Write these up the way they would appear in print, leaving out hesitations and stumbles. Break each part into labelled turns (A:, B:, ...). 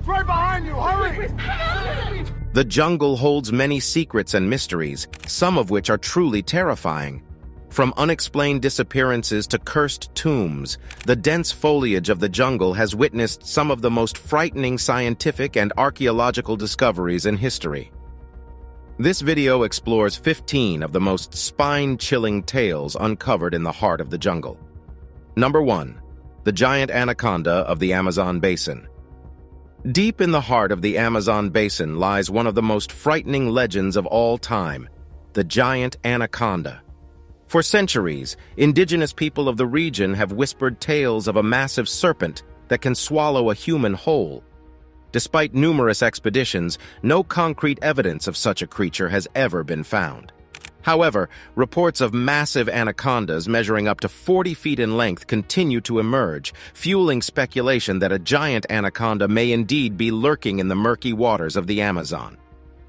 A: Right behind you! Hurry!
B: The jungle holds many secrets and mysteries, some of which are truly terrifying. From unexplained disappearances to cursed tombs, the dense foliage of the jungle has witnessed some of the most frightening scientific and archaeological discoveries in history. This video explores 15 of the most spine-chilling tales uncovered in the heart of the jungle. Number 1. The giant anaconda of the Amazon basin. Deep in the heart of the Amazon basin lies one of the most frightening legends of all time, the giant anaconda. For centuries, indigenous people of the region have whispered tales of a massive serpent that can swallow a human whole. Despite numerous expeditions, no concrete evidence of such a creature has ever been found. However, reports of massive anacondas measuring up to 40 feet in length continue to emerge, fueling speculation that a giant anaconda may indeed be lurking in the murky waters of the Amazon.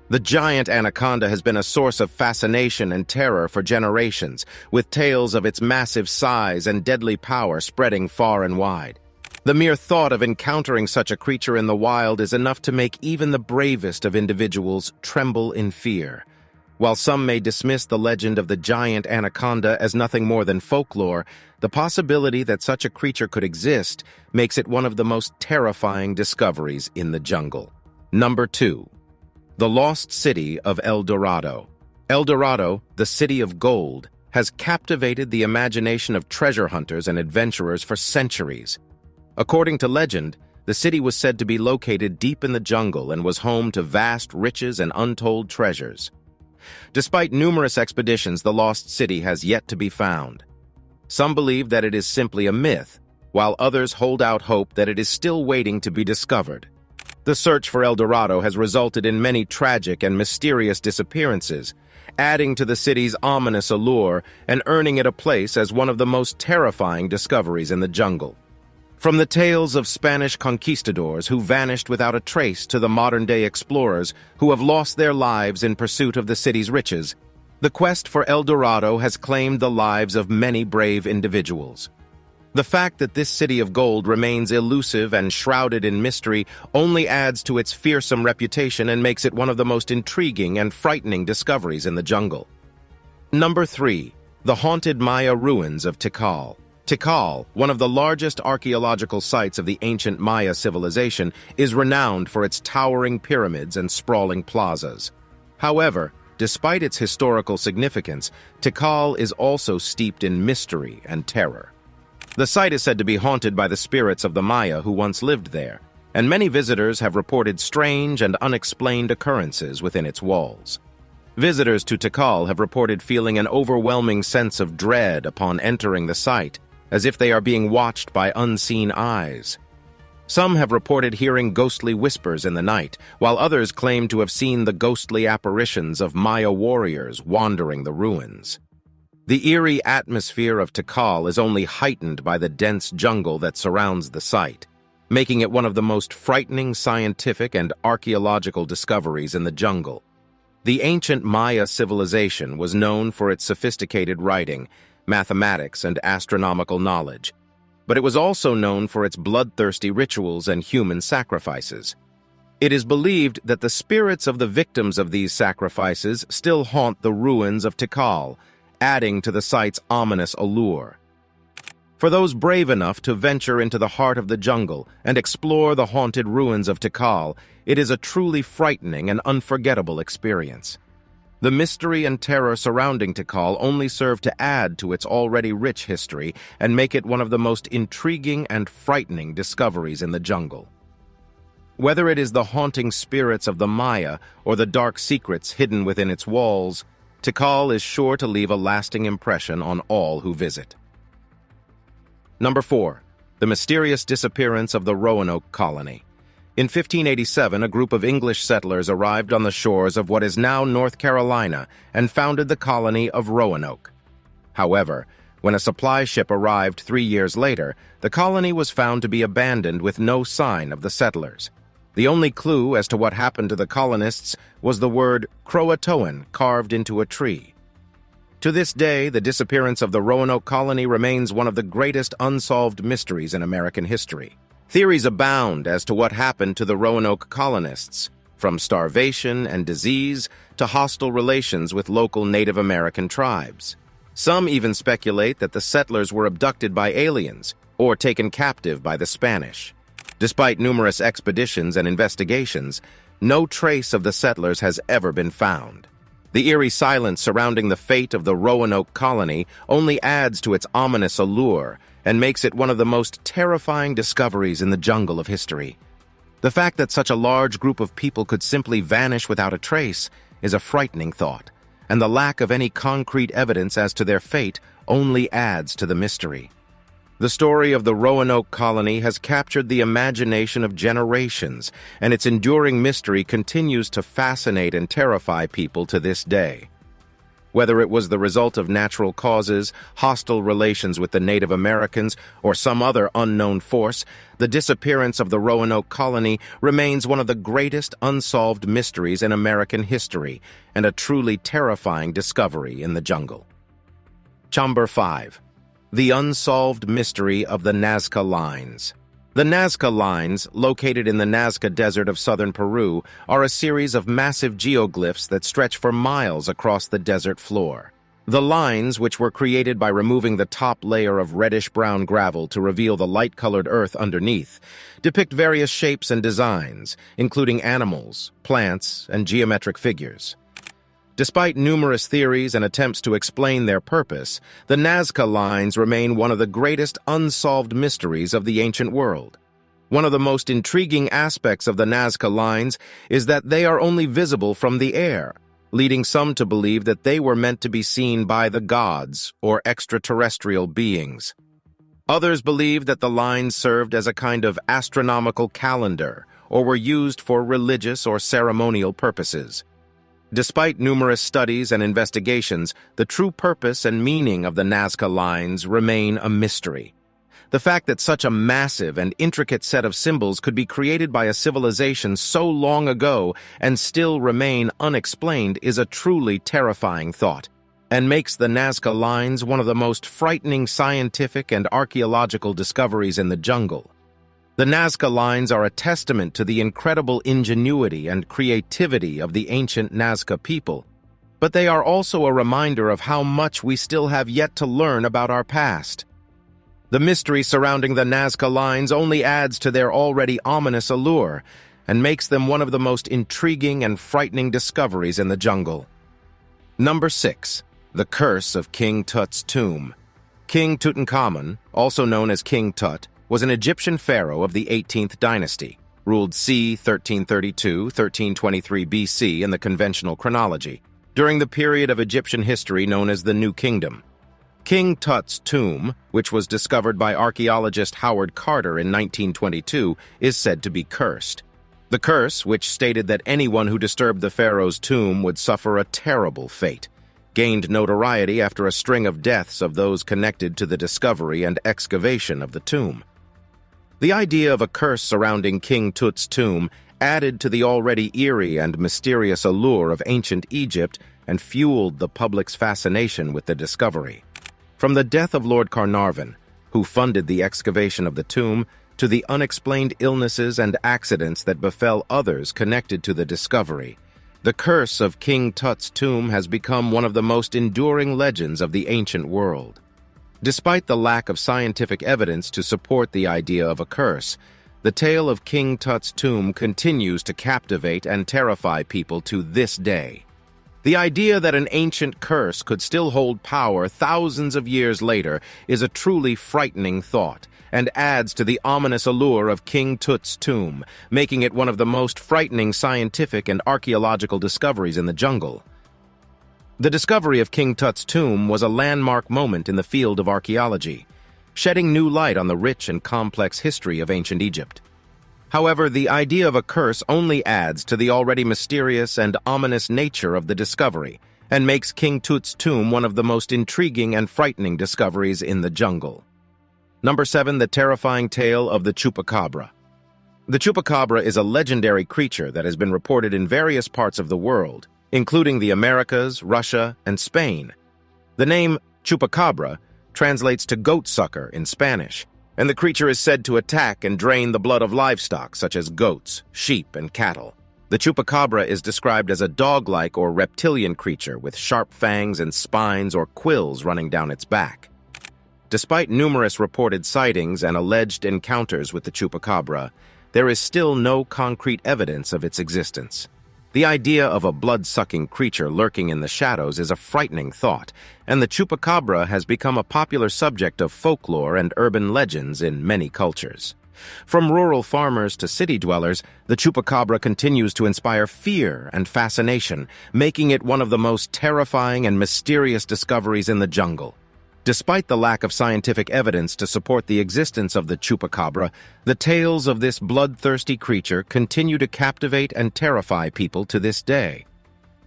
B: The giant anaconda has been a source of fascination and terror for generations, with tales of its massive size and deadly power spreading far and wide. The mere thought of encountering such a creature in the wild is enough to make even the bravest of individuals tremble in fear. While some may dismiss the legend of the giant anaconda as nothing more than folklore, the possibility that such a creature could exist makes it one of the most terrifying discoveries in the jungle. Number 2. The Lost City of El Dorado. El Dorado, the City of Gold, has captivated the imagination of treasure hunters and adventurers for centuries. According to legend, the city was said to be located deep in the jungle and was home to vast riches and untold treasures. Despite numerous expeditions, the lost city has yet to be found. Some believe that it is simply a myth, while others hold out hope that it is still waiting to be discovered. The search for El Dorado has resulted in many tragic and mysterious disappearances, adding to the city's ominous allure and earning it a place as one of the most terrifying discoveries in the jungle. From the tales of Spanish conquistadors who vanished without a trace to the modern-day explorers who have lost their lives in pursuit of the city's riches, the quest for El Dorado has claimed the lives of many brave individuals. The fact that this city of gold remains elusive and shrouded in mystery only adds to its fearsome reputation and makes it one of the most intriguing and frightening discoveries in the jungle. Number 3. The haunted Maya ruins of Tikal. Tikal, one of the largest archaeological sites of the ancient Maya civilization, is renowned for its towering pyramids and sprawling plazas. However, despite its historical significance, Tikal is also steeped in mystery and terror. The site is said to be haunted by the spirits of the Maya who once lived there, and many visitors have reported strange and unexplained occurrences within its walls. Visitors to Tikal have reported feeling an overwhelming sense of dread upon entering the site, as if they are being watched by unseen eyes. Some have reported hearing ghostly whispers in the night, while others claim to have seen the ghostly apparitions of Maya warriors wandering the ruins. The eerie atmosphere of Tikal is only heightened by the dense jungle that surrounds the site, making it one of the most frightening scientific and archaeological discoveries in the jungle. The ancient Maya civilization was known for its sophisticated writing, mathematics, and astronomical knowledge, but it was also known for its bloodthirsty rituals and human sacrifices. It is believed that the spirits of the victims of these sacrifices still haunt the ruins of Tikal, adding to the site's ominous allure. For those brave enough to venture into the heart of the jungle and explore the haunted ruins of Tikal, it is a truly frightening and unforgettable experience. The mystery and terror surrounding Tikal only serve to add to its already rich history and make it one of the most intriguing and frightening discoveries in the jungle. Whether it is the haunting spirits of the Maya or the dark secrets hidden within its walls, Tikal is sure to leave a lasting impression on all who visit. Number 4. The mysterious disappearance of the Roanoke colony. In 1587, a group of English settlers arrived on the shores of what is now North Carolina and founded the colony of Roanoke. However, when a supply ship arrived 3 years later, the colony was found to be abandoned with no sign of the settlers. The only clue as to what happened to the colonists was the word Croatoan carved into a tree. To this day, the disappearance of the Roanoke colony remains one of the greatest unsolved mysteries in American history. Theories abound as to what happened to the Roanoke colonists, from starvation and disease to hostile relations with local Native American tribes. Some even speculate that the settlers were abducted by aliens or taken captive by the Spanish. Despite numerous expeditions and investigations, no trace of the settlers has ever been found. The eerie silence surrounding the fate of the Roanoke colony only adds to its ominous allure and makes it one of the most terrifying discoveries in the jungle of history. The fact that such a large group of people could simply vanish without a trace is a frightening thought, and the lack of any concrete evidence as to their fate only adds to the mystery. The story of the Roanoke colony has captured the imagination of generations, and its enduring mystery continues to fascinate and terrify people to this day. Whether it was the result of natural causes, hostile relations with the Native Americans, or some other unknown force, the disappearance of the Roanoke colony remains one of the greatest unsolved mysteries in American history and a truly terrifying discovery in the jungle. Number 5. The Unsolved Mystery of the Nazca Lines. The Nazca Lines, located in the Nazca Desert of southern Peru, are a series of massive geoglyphs that stretch for miles across the desert floor. The lines, which were created by removing the top layer of reddish-brown gravel to reveal the light-colored earth underneath, depict various shapes and designs, including animals, plants, and geometric figures. Despite numerous theories and attempts to explain their purpose, the Nazca Lines remain one of the greatest unsolved mysteries of the ancient world. One of the most intriguing aspects of the Nazca Lines is that they are only visible from the air, leading some to believe that they were meant to be seen by the gods or extraterrestrial beings. Others believe that the lines served as a kind of astronomical calendar or were used for religious or ceremonial purposes. Despite numerous studies and investigations, the true purpose and meaning of the Nazca Lines remain a mystery. The fact that such a massive and intricate set of symbols could be created by a civilization so long ago and still remain unexplained is a truly terrifying thought, and makes the Nazca Lines one of the most frightening scientific and archaeological discoveries in the jungle. The Nazca Lines are a testament to the incredible ingenuity and creativity of the ancient Nazca people, but they are also a reminder of how much we still have yet to learn about our past. The mystery surrounding the Nazca Lines only adds to their already ominous allure and makes them one of the most intriguing and frightening discoveries in the jungle. Number 6. The Curse of King Tut's Tomb. King Tutankhamun, also known as King Tut, was an Egyptian pharaoh of the 18th dynasty, ruled c. 1332-1323 BC in the conventional chronology, during the period of Egyptian history known as the New Kingdom. King Tut's tomb, which was discovered by archaeologist Howard Carter in 1922, is said to be cursed. The curse, which stated that anyone who disturbed the pharaoh's tomb would suffer a terrible fate, gained notoriety after a string of deaths of those connected to the discovery and excavation of the tomb. The idea of a curse surrounding King Tut's tomb added to the already eerie and mysterious allure of ancient Egypt and fueled the public's fascination with the discovery. From the death of Lord Carnarvon, who funded the excavation of the tomb, to the unexplained illnesses and accidents that befell others connected to the discovery, the curse of King Tut's tomb has become one of the most enduring legends of the ancient world. Despite the lack of scientific evidence to support the idea of a curse, the tale of King Tut's tomb continues to captivate and terrify people to this day. The idea that an ancient curse could still hold power thousands of years later is a truly frightening thought, and adds to the ominous allure of King Tut's tomb, making it one of the most frightening scientific and archaeological discoveries in the jungle. The discovery of King Tut's tomb was a landmark moment in the field of archaeology, shedding new light on the rich and complex history of ancient Egypt. However, the idea of a curse only adds to the already mysterious and ominous nature of the discovery, and makes King Tut's tomb one of the most intriguing and frightening discoveries in the jungle. Number 7. The terrifying tale of the Chupacabra. The Chupacabra is a legendary creature that has been reported in various parts of the world, including the Americas, Russia, and Spain. The name Chupacabra translates to goat sucker in Spanish, and the creature is said to attack and drain the blood of livestock such as goats, sheep, and cattle. The chupacabra is described as a dog-like or reptilian creature with sharp fangs and spines or quills running down its back. Despite numerous reported sightings and alleged encounters with the chupacabra, there is still no concrete evidence of its existence. The idea of a blood-sucking creature lurking in the shadows is a frightening thought, and the chupacabra has become a popular subject of folklore and urban legends in many cultures. From rural farmers to city dwellers, the chupacabra continues to inspire fear and fascination, making it one of the most terrifying and mysterious discoveries in the jungle. Despite the lack of scientific evidence to support the existence of the chupacabra, the tales of this bloodthirsty creature continue to captivate and terrify people to this day.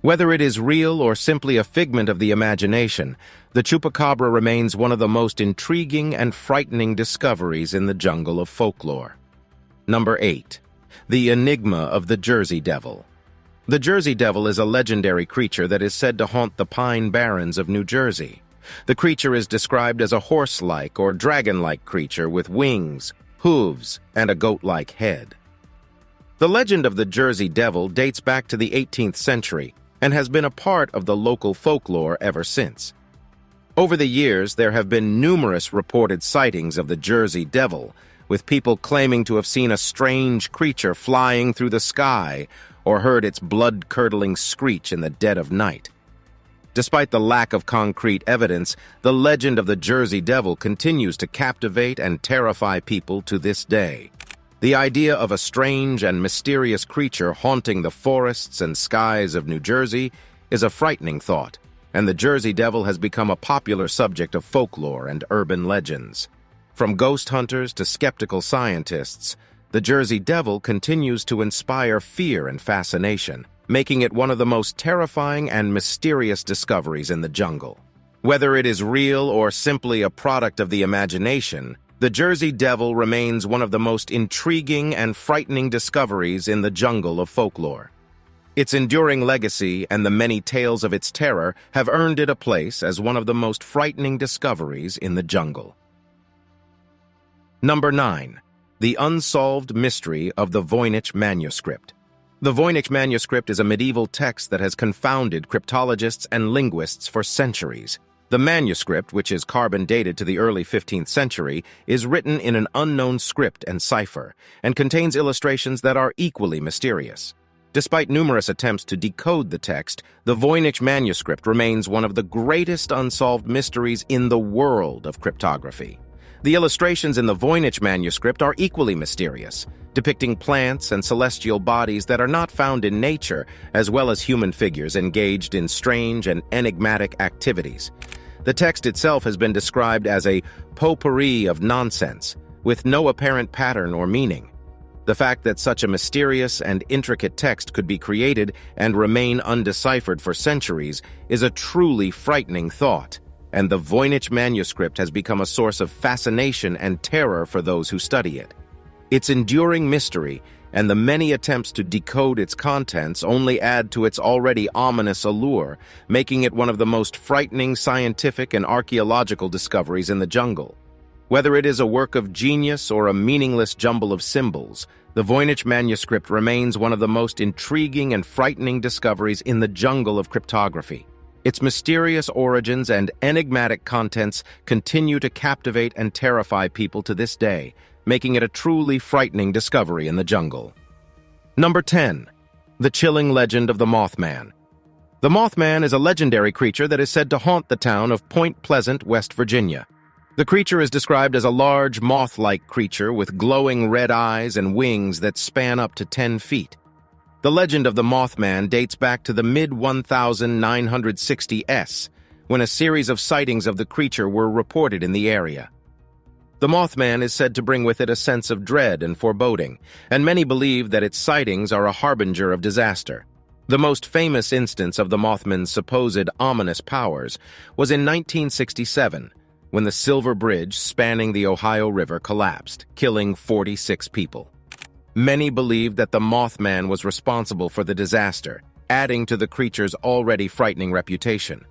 B: Whether it is real or simply a figment of the imagination, the chupacabra remains one of the most intriguing and frightening discoveries in the jungle of folklore. Number 8. The Enigma of the Jersey Devil. The Jersey Devil is a legendary creature that is said to haunt the Pine Barrens of New Jersey. The creature is described as a horse-like or dragon-like creature with wings, hooves, and a goat-like head. The legend of the Jersey Devil dates back to the 18th century and has been a part of the local folklore ever since. Over the years, there have been numerous reported sightings of the Jersey Devil, with people claiming to have seen a strange creature flying through the sky or heard its blood-curdling screech in the dead of night. Despite the lack of concrete evidence, the legend of the Jersey Devil continues to captivate and terrify people to this day. The idea of a strange and mysterious creature haunting the forests and skies of New Jersey is a frightening thought, and the Jersey Devil has become a popular subject of folklore and urban legends. From ghost hunters to skeptical scientists, the Jersey Devil continues to inspire fear and fascination, making it one of the most terrifying and mysterious discoveries in the jungle. Whether it is real or simply a product of the imagination, the Jersey Devil remains one of the most intriguing and frightening discoveries in the jungle of folklore. Its enduring legacy and the many tales of its terror have earned it a place as one of the most frightening discoveries in the jungle. Number 9. The Unsolved Mystery of the Voynich Manuscript. The Voynich Manuscript is a medieval text that has confounded cryptologists and linguists for centuries. The manuscript, which is carbon-dated to the early 15th century, is written in an unknown script and cipher, and contains illustrations that are equally mysterious. Despite numerous attempts to decode the text, the Voynich Manuscript remains one of the greatest unsolved mysteries in the world of cryptography. The illustrations in the Voynich Manuscript are equally mysterious, depicting plants and celestial bodies that are not found in nature, as well as human figures engaged in strange and enigmatic activities. The text itself has been described as a potpourri of nonsense, with no apparent pattern or meaning. The fact that such a mysterious and intricate text could be created and remain undeciphered for centuries is a truly frightening thought, and the Voynich Manuscript has become a source of fascination and terror for those who study it. Its enduring mystery and the many attempts to decode its contents only add to its already ominous allure, making it one of the most frightening scientific and archaeological discoveries in the jungle. Whether it is a work of genius or a meaningless jumble of symbols, the Voynich Manuscript remains one of the most intriguing and frightening discoveries in the jungle of cryptography. Its mysterious origins and enigmatic contents continue to captivate and terrify people to this day, making it a truly frightening discovery in the jungle. Number 10. The Chilling Legend of the Mothman. The Mothman is a legendary creature that is said to haunt the town of Point Pleasant, West Virginia. The creature is described as a large moth-like creature with glowing red eyes and wings that span up to 10 feet. The legend of the Mothman dates back to the mid-1960s, when a series of sightings of the creature were reported in the area. The Mothman is said to bring with it a sense of dread and foreboding, and many believe that its sightings are a harbinger of disaster. The most famous instance of the Mothman's supposed ominous powers was in 1967, when the Silver Bridge spanning the Ohio River collapsed, killing 46 people. Many believed that the Mothman was responsible for the disaster, adding to the creature's already frightening reputation.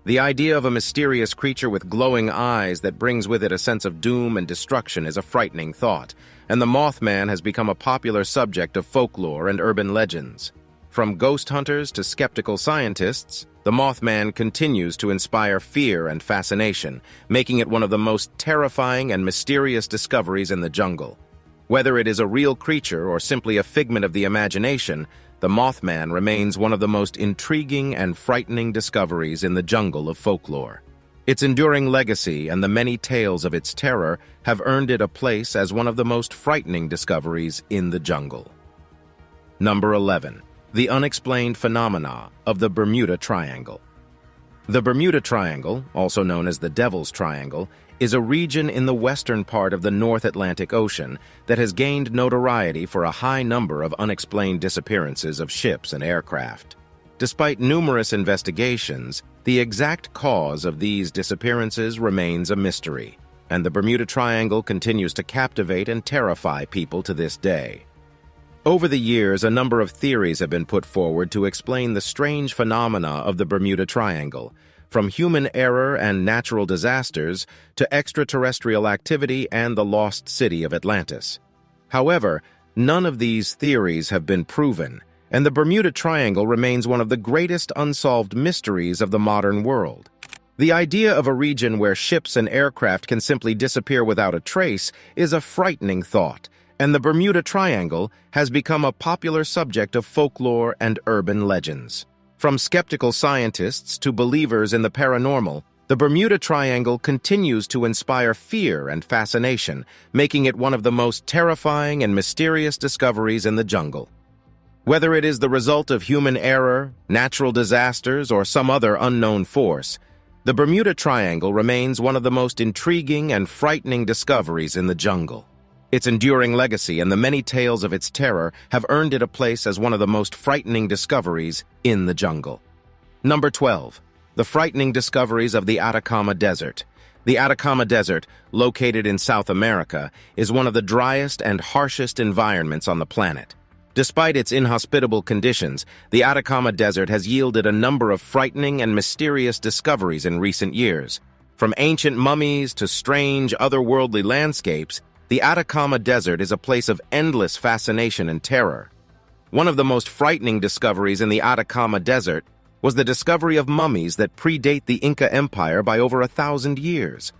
B: The idea of a mysterious creature with glowing eyes that brings with it a sense of doom and destruction is a frightening thought, and the Mothman has become a popular subject of folklore and urban legends. From ghost hunters to skeptical scientists, the Mothman continues to inspire fear and fascination, making it one of the most terrifying and mysterious discoveries in the jungle. Whether it is a real creature or simply a figment of the imagination, the Mothman remains one of the most intriguing and frightening discoveries in the jungle of folklore. Its enduring legacy and the many tales of its terror have earned it a place as one of the most frightening discoveries in the jungle. Number 11. The unexplained phenomena of the Bermuda Triangle. The Bermuda Triangle, also known as the Devil's Triangle, is a region in the western part of the North Atlantic Ocean that has gained notoriety for a high number of unexplained disappearances of ships and aircraft. Despite numerous investigations, the exact cause of these disappearances remains a mystery, and the Bermuda Triangle continues to captivate and terrify people to this day. Over the years, a number of theories have been put forward to explain the strange phenomena of the Bermuda Triangle, from human error and natural disasters to extraterrestrial activity and the lost city of Atlantis. However, none of these theories have been proven, and the Bermuda Triangle remains one of the greatest unsolved mysteries of the modern world. The idea of a region where ships and aircraft can simply disappear without a trace is a frightening thought, and the Bermuda Triangle has become a popular subject of folklore and urban legends. From skeptical scientists to believers in the paranormal, the Bermuda Triangle continues to inspire fear and fascination, making it one of the most terrifying and mysterious discoveries in the jungle. Whether it is the result of human error, natural disasters, or some other unknown force, the Bermuda Triangle remains one of the most intriguing and frightening discoveries in the jungle. Its enduring legacy and the many tales of its terror have earned it a place as one of the most frightening discoveries in the jungle. Number 12. The frightening discoveries of the Atacama Desert. The Atacama Desert, located in South America, is one of the driest and harshest environments on the planet. Despite its inhospitable conditions, the Atacama Desert has yielded a number of frightening and mysterious discoveries in recent years. From ancient mummies to strange, otherworldly landscapes, the Atacama Desert is a place of endless fascination and terror. One of the most frightening discoveries in the Atacama Desert was the discovery of mummies that predate the Inca Empire by over 1,000 years.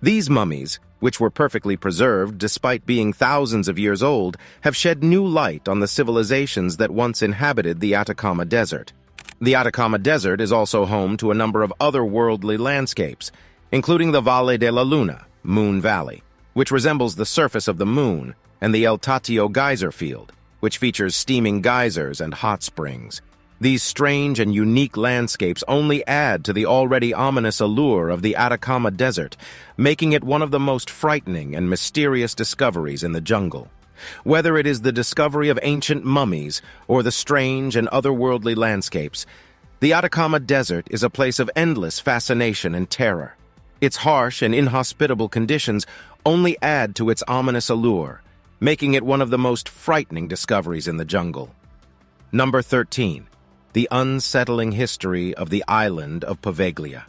B: These mummies, which were perfectly preserved despite being thousands of years old, have shed new light on the civilizations that once inhabited the Atacama Desert. The Atacama Desert is also home to a number of otherworldly landscapes, including the Valle de la Luna, Moon Valley, which resembles the surface of the moon, and the El Tatio geyser field, which features steaming geysers and hot springs. These strange and unique landscapes only add to the already ominous allure of the Atacama Desert, making it one of the most frightening and mysterious discoveries in the jungle. Whether it is the discovery of ancient mummies or the strange and otherworldly landscapes, the Atacama Desert is a place of endless fascination and terror. Its harsh and inhospitable conditions only add to its ominous allure, making it one of the most frightening discoveries in the jungle. Number 13. The unsettling history of the island of Poveglia.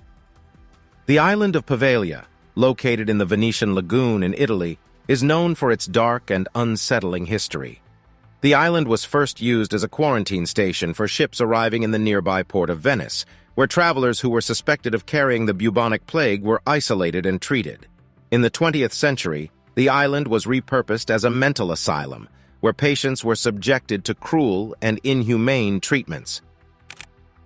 B: The island of Poveglia, located in the Venetian Lagoon in Italy, is known for its dark and unsettling history. The island was first used as a quarantine station for ships arriving in the nearby port of Venice, where travelers who were suspected of carrying the bubonic plague were isolated and treated. In the 20th century, the island was repurposed as a mental asylum, where patients were subjected to cruel and inhumane treatments.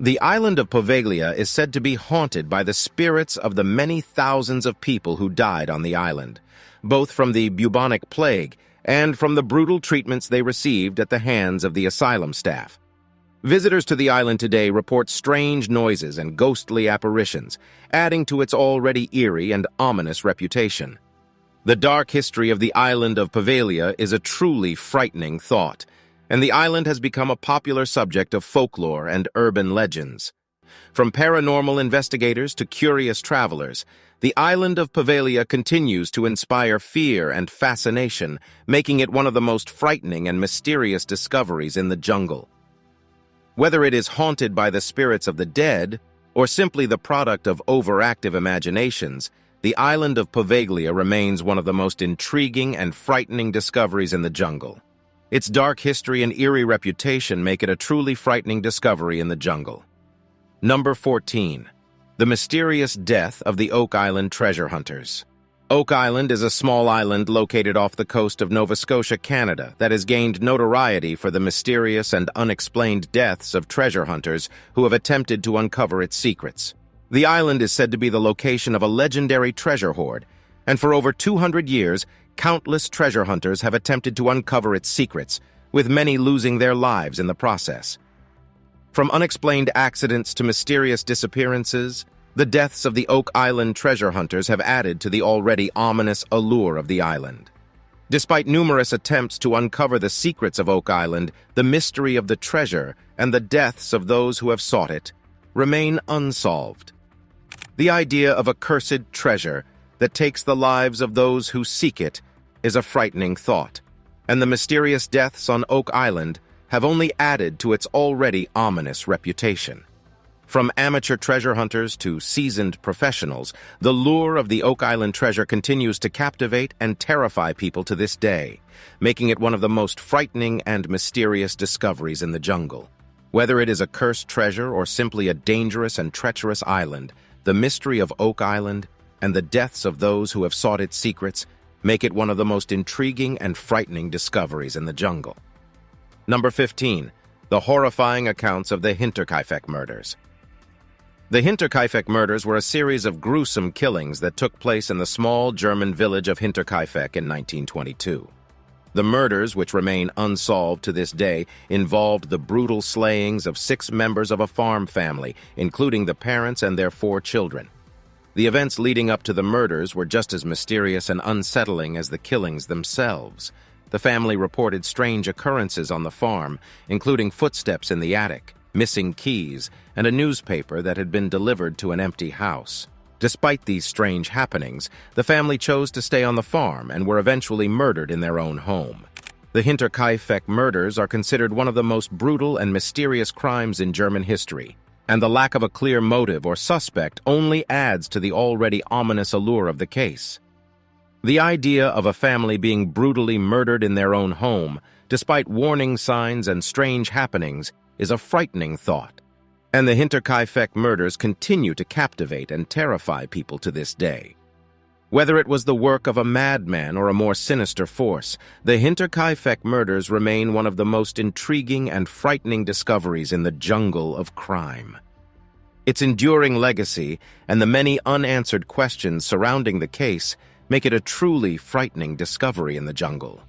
B: The island of Poveglia is said to be haunted by the spirits of the many thousands of people who died on the island, both from the bubonic plague and from the brutal treatments they received at the hands of the asylum staff. Visitors to the island today report strange noises and ghostly apparitions, adding to its already eerie and ominous reputation. The dark history of the island of Poveglia is a truly frightening thought, and the island has become a popular subject of folklore and urban legends. From paranormal investigators to curious travelers, the island of Poveglia continues to inspire fear and fascination, making it one of the most frightening and mysterious discoveries in the jungle. Whether it is haunted by the spirits of the dead or simply the product of overactive imaginations, the island of Poveglia remains one of the most intriguing and frightening discoveries in the jungle. Its dark history and eerie reputation make it a truly frightening discovery in the jungle. Number 14. The mysterious death of the Oak Island treasure hunters. Oak Island is a small island located off the coast of Nova Scotia, Canada, that has gained notoriety for the mysterious and unexplained deaths of treasure hunters who have attempted to uncover its secrets. The island is said to be the location of a legendary treasure hoard, and for over 200 years, countless treasure hunters have attempted to uncover its secrets, with many losing their lives in the process. From unexplained accidents to mysterious disappearances, the deaths of the Oak Island treasure hunters have added to the already ominous allure of the island. Despite numerous attempts to uncover the secrets of Oak Island, the mystery of the treasure and the deaths of those who have sought it remain unsolved. The idea of a cursed treasure that takes the lives of those who seek it is a frightening thought, and the mysterious deaths on Oak Island have only added to its already ominous reputation. From amateur treasure hunters to seasoned professionals, the lure of the Oak Island treasure continues to captivate and terrify people to this day, making it one of the most frightening and mysterious discoveries in the jungle. Whether it is a cursed treasure or simply a dangerous and treacherous island, the mystery of Oak Island and the deaths of those who have sought its secrets make it one of the most intriguing and frightening discoveries in the jungle. Number 15. The horrifying accounts of the Hinterkaifeck murders. The Hinterkaifeck murders were a series of gruesome killings that took place in the small German village of Hinterkaifeck in 1922. The murders, which remain unsolved to this day, involved the brutal slayings of 6 members of a farm family, including the parents and their 4 children. The events leading up to the murders were just as mysterious and unsettling as the killings themselves. The family reported strange occurrences on the farm, including footsteps in the attic, missing keys, and a newspaper that had been delivered to an empty house. Despite these strange happenings, the family chose to stay on the farm and were eventually murdered in their own home. The Hinterkaifeck murders are considered one of the most brutal and mysterious crimes in German history, and the lack of a clear motive or suspect only adds to the already ominous allure of the case. The idea of a family being brutally murdered in their own home, despite warning signs and strange happenings, is a frightening thought, and the Hinterkaifeck murders continue to captivate and terrify people to this day. Whether it was the work of a madman or a more sinister force, the Hinterkaifeck murders remain one of the most intriguing and frightening discoveries in the jungle of crime. Its enduring legacy and the many unanswered questions surrounding the case make it a truly frightening discovery in the jungle.